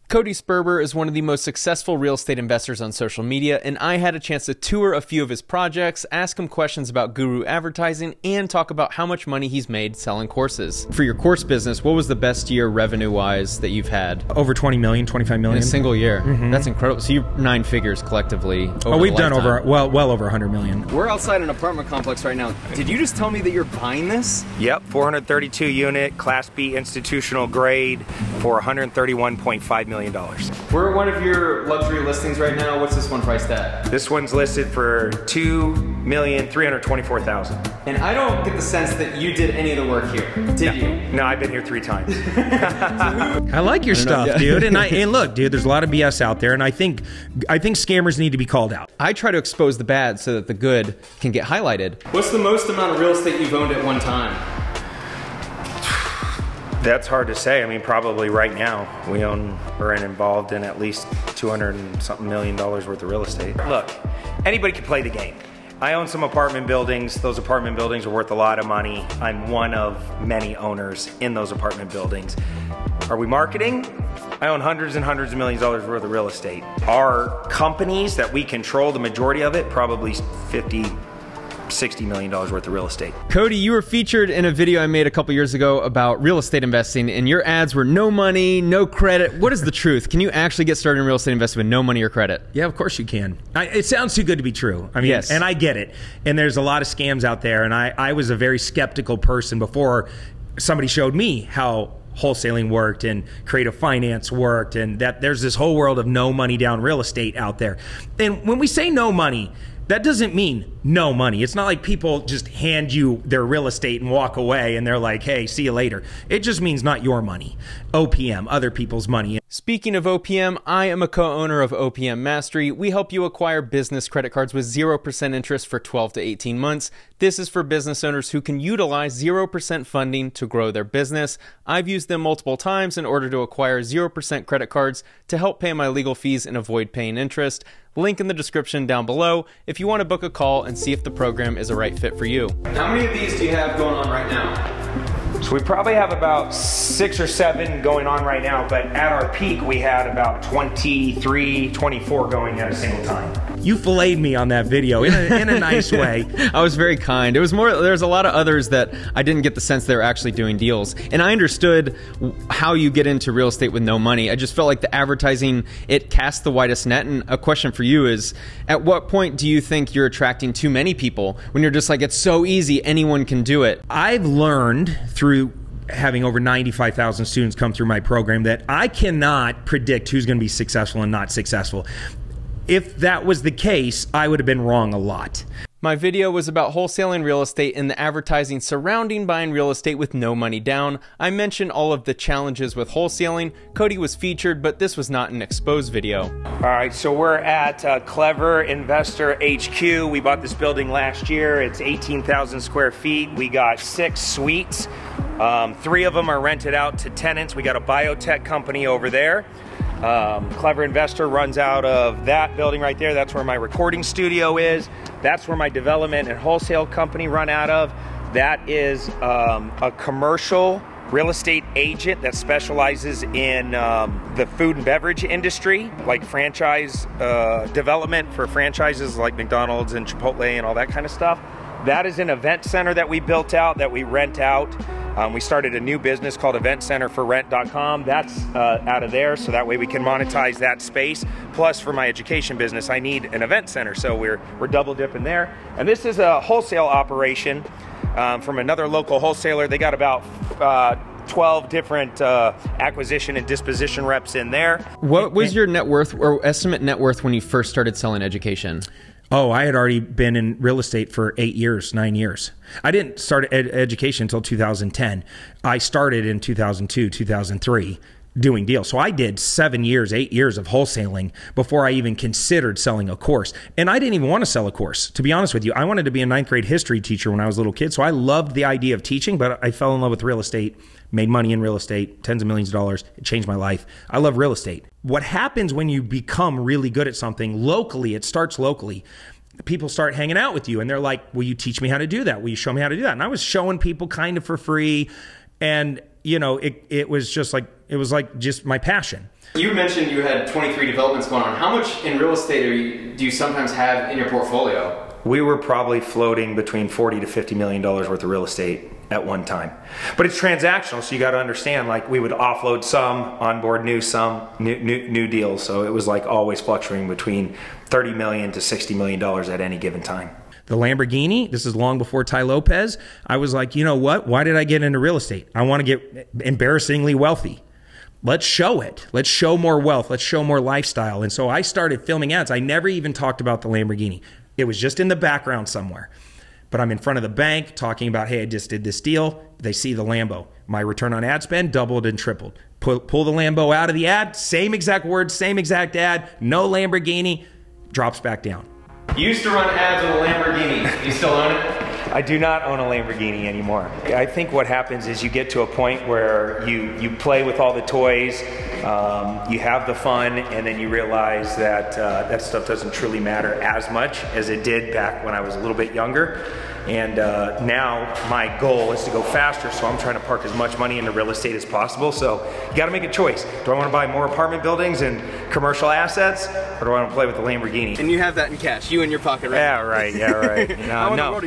Cody Sperber is one of the most successful real estate investors on social media, and I had a chance to tour a few of his projects, ask him questions about guru advertising, and talk about how much money he's made selling courses. For your course business, what was the best year revenue-wise that you've had? Over 20 million, 25 million. In a single year. That's incredible. So you're 9 figures collectively over we've the done lifetime. well over 100 million. We're outside an apartment complex right now. Did you just tell me that you're buying this? Yep, 432 unit, Class B institutional grade for $131.5 million. We're at one of your luxury listings right now. What's this one priced at? This one's listed for $2,324,000. And I don't get the sense that you did any of the work here, did you? No, I've been here 3 times. I like your stuff, dude. And look, dude, there's a lot of BS out there, and I think scammers need to be called out. I try to expose the bad so that the good can get highlighted. What's the most amount of real estate you've owned at one time? That's hard to say. I mean, probably right now we own or are involved in at least $200 and something million worth of real estate. Look, anybody can play the game. I own some apartment buildings. Those apartment buildings are worth a lot of money. I'm one of many owners in those apartment buildings. Are we marketing? I own hundreds and hundreds of millions of dollars worth of real estate. Our companies that we control, the majority of it, probably $60 million worth of real estate. Cody, you were featured in a video I made a couple years ago about real estate investing, and your ads were no money, no credit. What is the truth? Can you actually get started in real estate investing with no money or credit? Yeah, of course you can. It sounds too good to be true. I mean, yes. And I get it. And there's a lot of scams out there, and I was a very skeptical person before somebody showed me how wholesaling worked and creative finance worked, and that there's this whole world of no money down real estate out there. And when we say no money, that doesn't mean no money. It's not like people just hand you their real estate and walk away and they're like, hey, see you later. It just means not your money. OPM, other people's money. Speaking of OPM, I am a co-owner of OPM Mastery. We help you acquire business credit cards with 0% interest for 12 to 18 months. This is for business owners who can utilize 0% funding to grow their business. I've used them multiple times in order to acquire 0% credit cards to help pay my legal fees and avoid paying interest. Link in the description down below if you want to book a call and see if the program is a right fit for you. How many of these do you have going on right now? So we probably have about 6 or 7 going on right now, but at our peak we had about 23, 24 going at a single time. You filleted me on that video in a nice way. I was very kind. It was more, there's a lot of others that I didn't get the sense they were actually doing deals. And I understood how you get into real estate with no money. I just felt like the advertising, it cast the widest net. And a question for you is, at what point do you think you're attracting too many people when you're just like, it's so easy, anyone can do it? I've learned through having over 95,000 students come through my program that I cannot predict who's going to be successful and not successful. If that was the case, I would have been wrong a lot. My video was about wholesaling real estate and the advertising surrounding buying real estate with no money down. I mentioned all of the challenges with wholesaling. Cody was featured, but this was not an exposed video. All right, so we're at Clever Investor HQ. We bought this building last year. It's 18,000 square feet. We got 6 suites. 3 of them are rented out to tenants. We got a biotech company over there. Clever Investor runs out of that building right there. That's where my recording studio is. That's where my development and wholesale company run out of. That is a commercial real estate agent that specializes in the food and beverage industry, like franchise development for franchises like McDonald's and Chipotle and all that kind of stuff. That is an event center that we built out, that we rent out. We started a new business called eventcenterforrent.com. That's out of there, so that way we can monetize that space. Plus, for my education business, I need an event center, so we're double dipping there. And this is a wholesale operation from another local wholesaler. They got about 12 different acquisition and disposition reps in there. What was your net worth or estimate net worth when you first started selling education? Oh, I had already been in real estate for 8 years, 9 years. I didn't start education until 2010. I started in 2002, 2003 doing deals. So I did 7 years, 8 years of wholesaling before I even considered selling a course. And I didn't even want to sell a course, to be honest with you. I wanted to be a 9th grade history teacher when I was a little kid. So I loved the idea of teaching, but I fell in love with real estate, made money in real estate, tens of millions of dollars. It changed my life. I love real estate. What happens when you become really good at something locally, it starts locally. People start hanging out with you and they're like, will you teach me how to do that? Will you show me how to do that? And I was showing people kind of for free. And, you know, it was just like It was like just my passion. You mentioned you had 23 developments going on. How much in real estate do you sometimes have in your portfolio? We were probably floating between $40 to $50 million worth of real estate at one time. But it's transactional, so you got to understand, like, we would offload some, onboard new deals. So it was like always fluctuating between $30 million to $60 million at any given time. The Lamborghini, this is long before Ty Lopez. I was like, you know what? Why did I get into real estate? I want to get embarrassingly wealthy. Let's show it. Let's show more wealth. Let's show more lifestyle. And so I started filming ads. I never even talked about the Lamborghini. It was just in the background somewhere. But I'm in front of the bank talking about, hey, I just did this deal. They see the Lambo. My return on ad spend doubled and tripled. Pull the Lambo out of the ad, same exact words, same exact ad, no Lamborghini, drops back down. You used to run ads with a Lamborghini. You still own it? I do not own a Lamborghini anymore. I think what happens is you get to a point where you play with all the toys, you have the fun, and then you realize that that stuff doesn't truly matter as much as it did back when I was a little bit younger. And now my goal is to go faster, so I'm trying to park as much money into real estate as possible. So you got to make a choice. Do I want to buy more apartment buildings and commercial assets, or do I want to play with the Lamborghini? And you have that in cash, you in your pocket, right? Yeah, right. Yeah, right. No.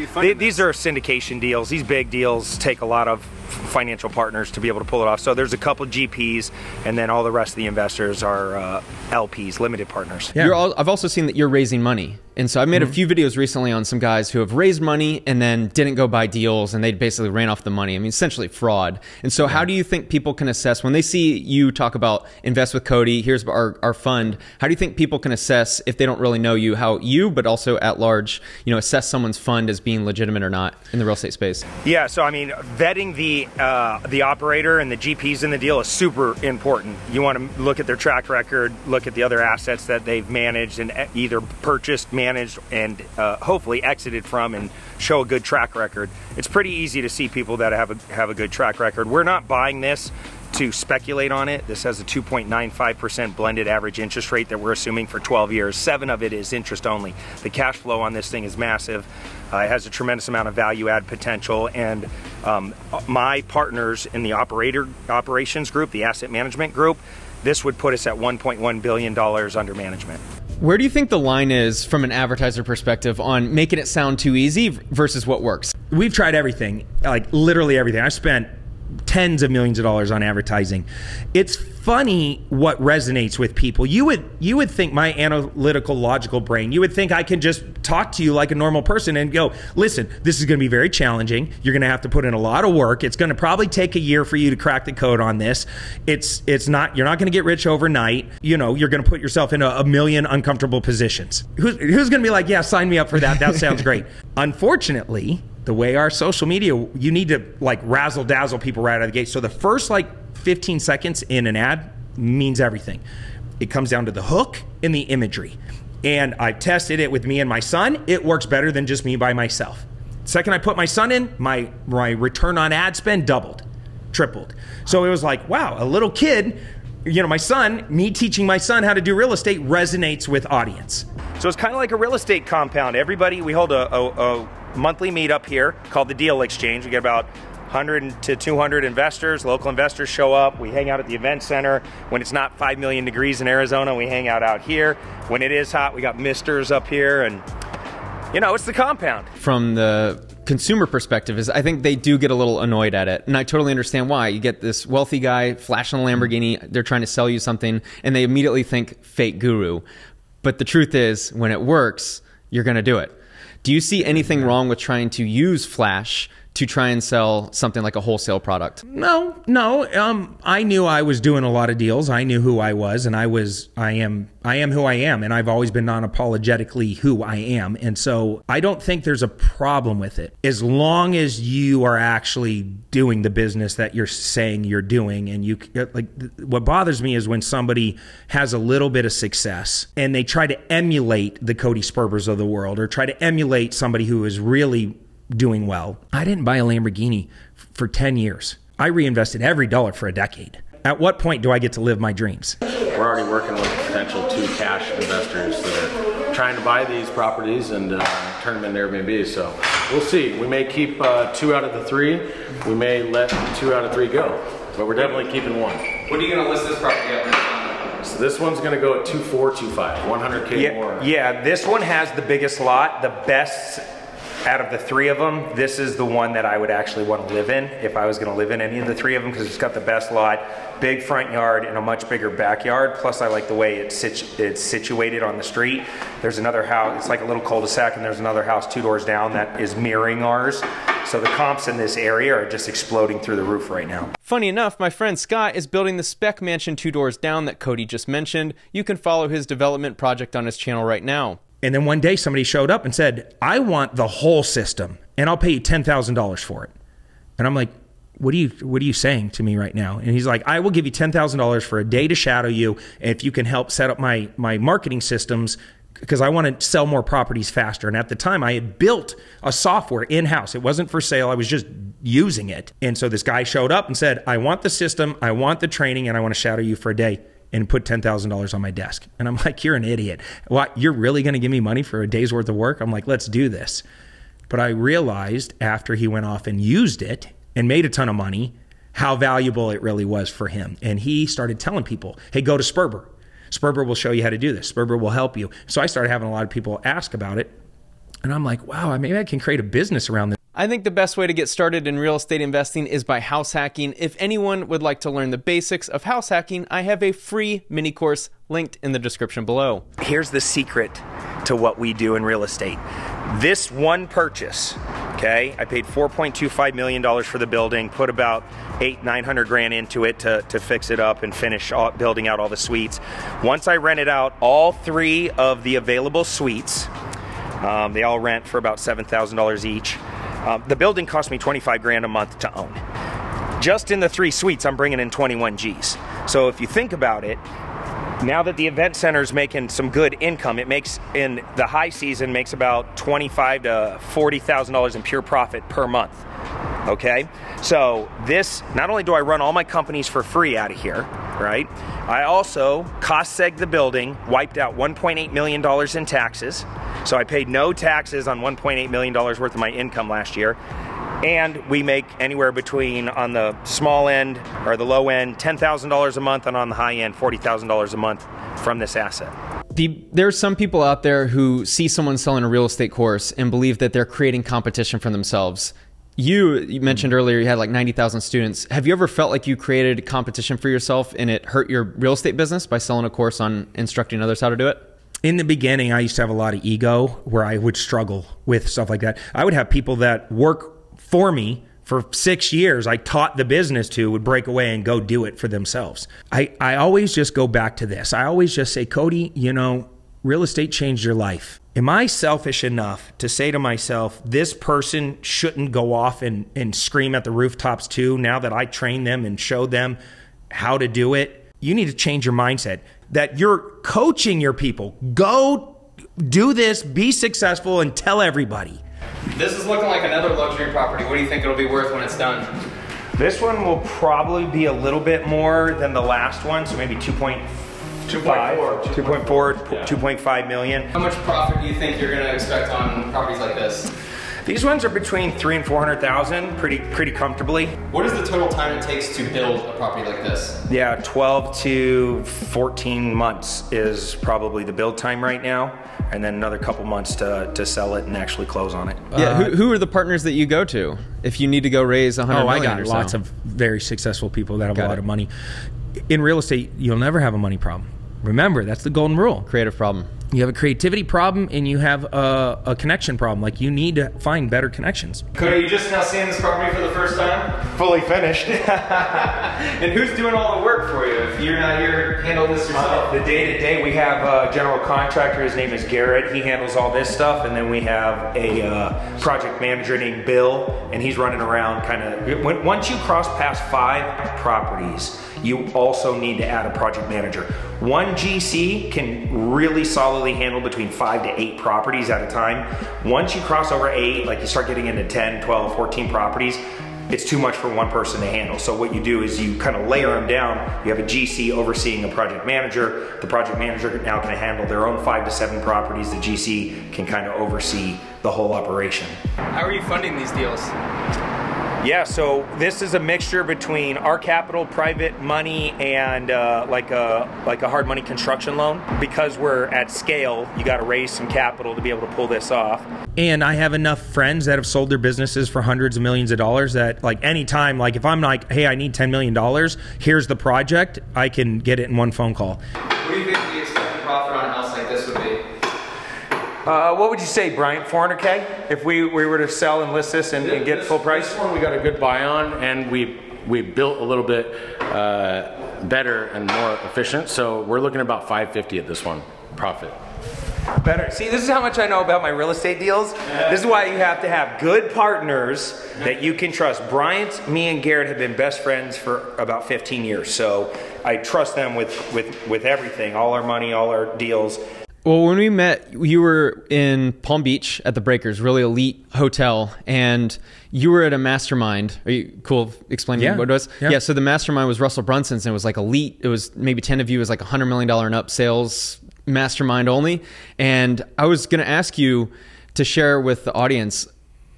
These are syndication deals. These big deals take a lot of financial partners to be able to pull it off. So there's a couple GPs, and then all the rest of the investors are LPs, limited partners. Yeah. I've also seen that you're raising money. And so I made a few videos recently on some guys who have raised money and then didn't go buy deals, and they basically ran off the money. I mean, essentially fraud. And so how do you think people can assess, when they see you talk about invest with Cody, here's our fund, how do you think people can assess, if they don't really know you, how you, but also at large, assess someone's fund as being legitimate or not in the real estate space? Yeah, so I mean, vetting the operator and the GPs in the deal is super important. You want to look at their track record, look at the other assets that they've managed and either purchased, managed, and hopefully exited from, and show a good track record. It's pretty easy to see people that have a good track record. We're not buying this to speculate on it. This has a 2.95% blended average interest rate that we're assuming for 12 years. 7 of it is interest only. The cash flow on this thing is massive. It has a tremendous amount of value add potential, and my partners in the operations group, the asset management group, this would put us at $1.1 billion under management. Where do you think the line is from an advertiser perspective on making it sound too easy versus what works? We've tried everything, like literally everything. I spent tens of millions of dollars on advertising. It's funny what resonates with people. You would think, my analytical, logical brain, you would think I can just talk to you like a normal person and go, listen, this is going to be very challenging. You're going to have to put in a lot of work. It's going to probably take a year for you to crack the code on this. You're not going to get rich overnight. You're going to put yourself in a million uncomfortable positions. Who's going to be like, yeah, sign me up for that. That sounds great. Unfortunately, the way our social media, you need to like razzle dazzle people right out of the gate. So the first 15 seconds in an ad means everything. It comes down to the hook and the imagery. And I've tested it with me and my son. It works better than just me by myself. The second I put my son in, my return on ad spend doubled, tripled. So it was like, wow, a little kid, my son, me teaching my son how to do real estate resonates with audience. So it's kind of like a real estate compound. We hold a monthly meetup here called the Deal Exchange. We get about 100 to 200 investors, local investors show up. We hang out at the event center. When it's not 5 million degrees in Arizona, we hang out here. When it is hot, we got misters up here, and it's the compound. From the consumer perspective, is I think they do get a little annoyed at it, and I totally understand why. You get this wealthy guy flashing a Lamborghini, they're trying to sell you something, and they immediately think fake guru. But the truth is, when it works, you're going to do it. Do you see anything wrong with trying to use flash to try and sell something like a wholesale product? No. I knew I was doing a lot of deals. I knew who I was, and I am who I am, and I've always been non-apologetically who I am. And so I don't think there's a problem with it, as long as you are actually doing the business that you're saying you're doing. And what bothers me is when somebody has a little bit of success and they try to emulate the Cody Sperbers of the world, or try to emulate somebody who is really doing well. I didn't buy a Lamborghini for 10 years. I reinvested every dollar for a decade. At what point do I get to live my dreams? We're already working with potential 2 cash investors that are trying to buy these properties and turn them into Airbnb. So we'll see. We may keep 2 out of the 3. We may let 2 out of 3 go. but we're definitely keeping one. What are you going to list this property at? So this one's going to go at 2.425, 100K more. Yeah, this one has the biggest lot, the best out of the three of them. This is the one that I would actually want to live in if I was going to live in any of the three of them, because it's got the best lot, big front yard, and a much bigger backyard. Plus, I like the way it's situated on the street. There's another house, it's like a little cul-de-sac, and there's another house 2 doors down that is mirroring ours. So the comps in this area are just exploding through the roof right now. Funny enough, my friend Scott is building the spec mansion 2 doors down that Cody just mentioned. You can follow his development project on his channel right now. And then one day somebody showed up and said, I want the whole system and I'll pay you $10,000 for it. And I'm like, what are you saying to me right now? And he's like, I will give you $10,000 for a day to shadow you if you can help set up my marketing systems, because I want to sell more properties faster. And at the time I had built a software in-house. It wasn't for sale. I was just using it. And so this guy showed up and said, I want the system, I want the training, and I want to shadow you for a day, and put $10,000 on my desk. And I'm like, you're an idiot. What, you're really going to give me money for a day's worth of work? I'm like, let's do this. But I realized after he went off and used it and made a ton of money, how valuable it really was for him. And he started telling people, hey, go to Sperber. Sperber will show you how to do this. Sperber will help you. So I started having a lot of people ask about it. And I'm like, wow, maybe I can create a business around this. I think the best way to get started in real estate investing is by house hacking. If anyone would like to learn the basics of house hacking, I have a free mini course linked in the description below. Here's the secret to what we do in real estate. This one purchase, okay, I paid $4.25 million for the building, put about $800-900 grand into it to fix it up and finish building out all the suites. Once I rented out all 3 of the available suites, they all rent for about $7,000 each. The building cost me 25 grand a month to own. Just in the 3 suites, I'm bringing in 21 G's. So if you think about it, now that the event center's making some good income, it makes, in the high season, makes about $25,000 to $40,000 in pure profit per month. Okay? So this, not only do I run all my companies for free out of here, right? I also cost segged the building, wiped out $1.8 million in taxes. So I paid no taxes on $1.8 million worth of my income last year. And we make anywhere between, on the small end or the low end, $10,000 a month, and on the high end, $40,000 a month from this asset. There's some people out there who see someone selling a real estate course and believe that they're creating competition for themselves. You mentioned earlier you had like 90,000 students. Have you ever felt like you created competition for yourself and it hurt your real estate business by selling a course on instructing others how to do it? In the beginning, I used to have a lot of ego where I would struggle with stuff like that. I would have people that work for me for 6 years, I taught the business to, would break away and go do it for themselves. I always just go back to this. I always just say, Cody, you know, real estate changed your life. Am I selfish enough to say to myself, this person shouldn't go off and scream at the rooftops too, now that I trained them and showed them how to do it? You need to change your mindset that you're coaching your people. Go do this, be successful, and tell everybody. This is looking like another luxury property. What do you think it'll be worth when it's done? This one will probably be a little bit more than the last one, so maybe 2.5 million. How much profit do you think you're going to expect on properties like this? These ones are between 300,000 and 400,000, pretty comfortably. What is the total time it takes to build a property like this? Yeah, 12 to 14 months is probably the build time right now, and then another couple months to sell it and actually close on it. Yeah, who are the partners that you go to if you need to go raise 100 million? I got or so? lots of very successful people that have a lot of money. In real estate, you'll never have a money problem. Remember, that's the golden rule. Creative problem. You have a creativity problem and you have a connection problem. Like, you need to find better connections. Cody, are you just now seeing this property for the first time? Fully finished. And who's doing all the work for you if you're not here handling this yourself? The day-to-day, we have a general contractor. His name is Garrett. He handles all this stuff. And then we have a project manager named Bill, and he's running around kind of. Once you cross past 5 properties, you also need to add a project manager. One GC can really solidly handle between 5 to 8 properties at a time. Once you cross over 8, like you start getting into 10, 12, 14 properties, it's too much for one person to handle. So what you do is you kind of layer them down. You have a GC overseeing a project manager. The project manager now can handle their own 5 to 7 properties. The GC can kind of oversee the whole operation. How are you funding these deals? Yeah, so this is a mixture between our capital, private money, and like a hard money construction loan. Because we're at scale, you got to raise some capital to be able to pull this off. And I have enough friends that have sold their businesses for hundreds of millions of dollars that, like, anytime, like if I'm like, hey, I need $10 million, here's the project, I can get it in one phone call. What do you think the expected profit on a house like this would be? What would you say, Brian? 400K? If we were to sell and list this and get full price? This one we got a good buy on, and we built a little bit better and more efficient. So we're looking at about 550 at this one profit. Better. See, this is how much I know about my real estate deals. This is why you have to have good partners that you can trust. Bryant, me, and Garrett have been best friends for about 15 years. So I trust them with everything, all our money, all our deals. Well, when we met, you were in Palm Beach at the Breakers, really elite hotel, and you were at a mastermind. Are you cool explaining what it was? Yeah, so the mastermind was Russell Brunson's, and it was like elite. It was maybe 10 of you. It was like $100 million and up sales mastermind only. And I was going to ask you to share with the audience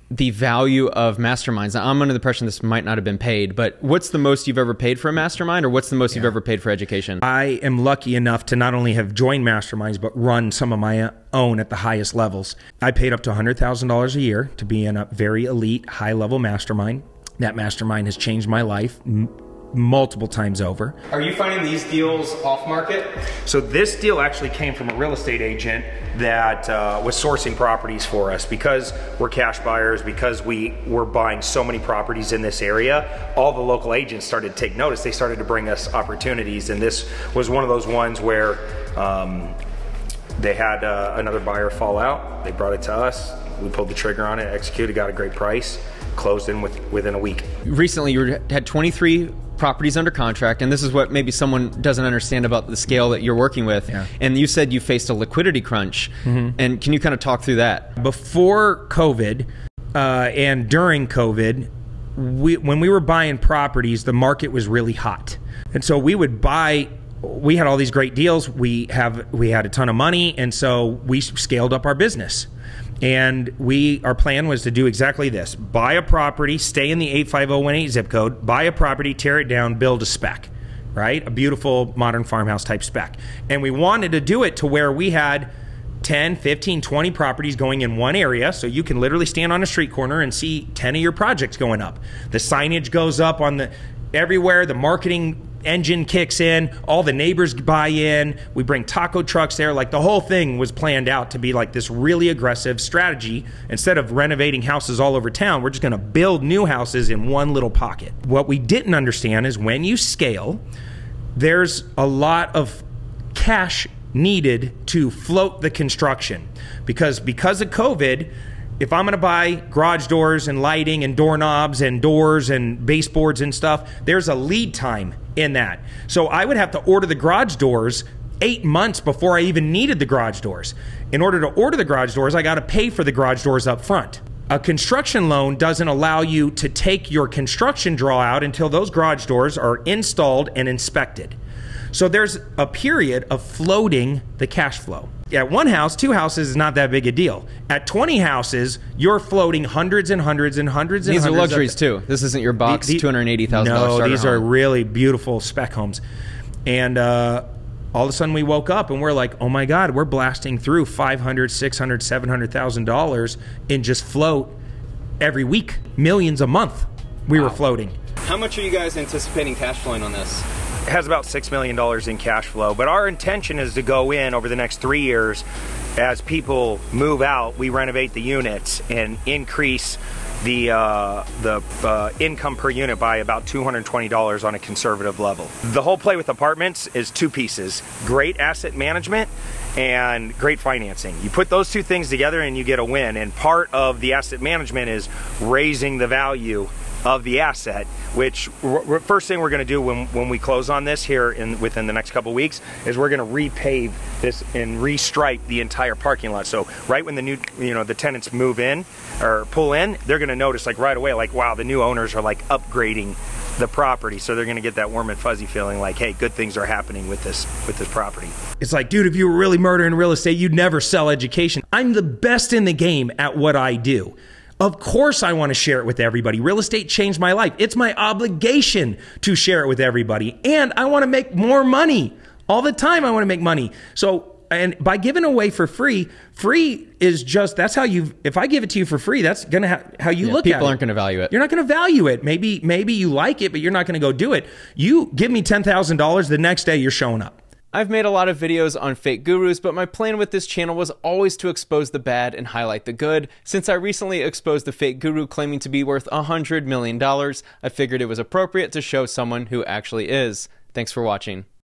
the value of masterminds. Now, I'm under the impression this might not have been paid, but what's the most you've ever paid for a mastermind, or what's the most you've ever paid for education? I am lucky enough to not only have joined masterminds, but run some of my own at the highest levels. I paid up to $100,000 a year to be in a very elite, high-level mastermind. That mastermind has changed my life multiple times over. Are you finding these deals off market? So this deal actually came from a real estate agent that was sourcing properties for us. Because we're cash buyers, because we were buying so many properties in this area, all the local agents started to take notice. They started to bring us opportunities, and this was one of those ones where they had another buyer fall out. They brought it to us. We pulled the trigger on it, executed, got a great price, closed in within a week. Recently, you had 23 properties under contract, and this is what maybe someone doesn't understand about the scale that you're working with. Yeah. And you said you faced a liquidity crunch. And can you kind of talk through that? Before COVID and during COVID, when we were buying properties, the market was really hot. And so we would buy, we had all these great deals. We had a ton of money, and so we scaled up our business. And our plan was to do exactly this: buy a property, stay in the 85018 zip code, buy a property, tear it down, build a spec, right? A beautiful modern farmhouse type spec. And we wanted to do it to where we had 10, 15, 20 properties going in one area, so you can literally stand on a street corner and see 10 of your projects going up. The signage goes up on everywhere, the marketing engine kicks in, all the neighbors buy in, we bring taco trucks there. Like, the whole thing was planned out to be like this really aggressive strategy. Instead of renovating houses all over town, we're just going to build new houses in one little pocket. What we didn't understand is when you scale, there's a lot of cash needed to float the construction. Because of COVID, if I'm going to buy garage doors and lighting and doorknobs and doors and baseboards and stuff, there's a lead time in that. So I would have to order the garage doors 8 months before I even needed the garage doors. In order to order the garage doors, I got to pay for the garage doors up front. A construction loan doesn't allow you to take your construction draw out until those garage doors are installed and inspected. So there's a period of floating the cash flow. At one house, 2 houses is not that big a deal. At 20 houses, you're floating hundreds and hundreds and hundreds and hundreds. These are luxuries too. This isn't your box $280,000 No, these are home. really beautiful spec homes. And all of a sudden we woke up and we're like, oh my God, we're blasting through $500,000, $600,000, $700,000 in just float every week. Millions a month we were floating. How much are you guys anticipating cash flowing on this? It has about $6 million in cash flow, but our intention is to go in over the next 3 years. As people move out, we renovate the units and increase the income per unit by about $220 on a conservative level. The whole play with apartments is 2 pieces: great asset management and great financing. You put those 2 things together and you get a win. And part of the asset management is raising the value of the asset, which first thing we're going to do when we close on this here within the next couple weeks is we're going to repave this and restripe the entire parking lot. So right when the new the tenants move in or pull in, they're going to notice like right away, like, wow, the new owners are like upgrading the property. So they're going to get that warm and fuzzy feeling like, hey, good things are happening with this property. It's like, dude, if you were really murdering real estate, you'd never sell education. I'm the best in the game at what I do. Of course I want to share it with everybody. Real estate changed my life. It's my obligation to share it with everybody. And I want to make more money. All the time I want to make money. So, and by giving away for free is just, that's how if I give it to you for free, that's going to how you look at it. People aren't going to value it. You're not going to value it. Maybe you like it, but you're not going to go do it. You give me $10,000, the next day you're showing up. I've made a lot of videos on fake gurus, but my plan with this channel was always to expose the bad and highlight the good. Since I recently exposed the fake guru claiming to be worth $100 million, I figured it was appropriate to show someone who actually is. Thanks for watching.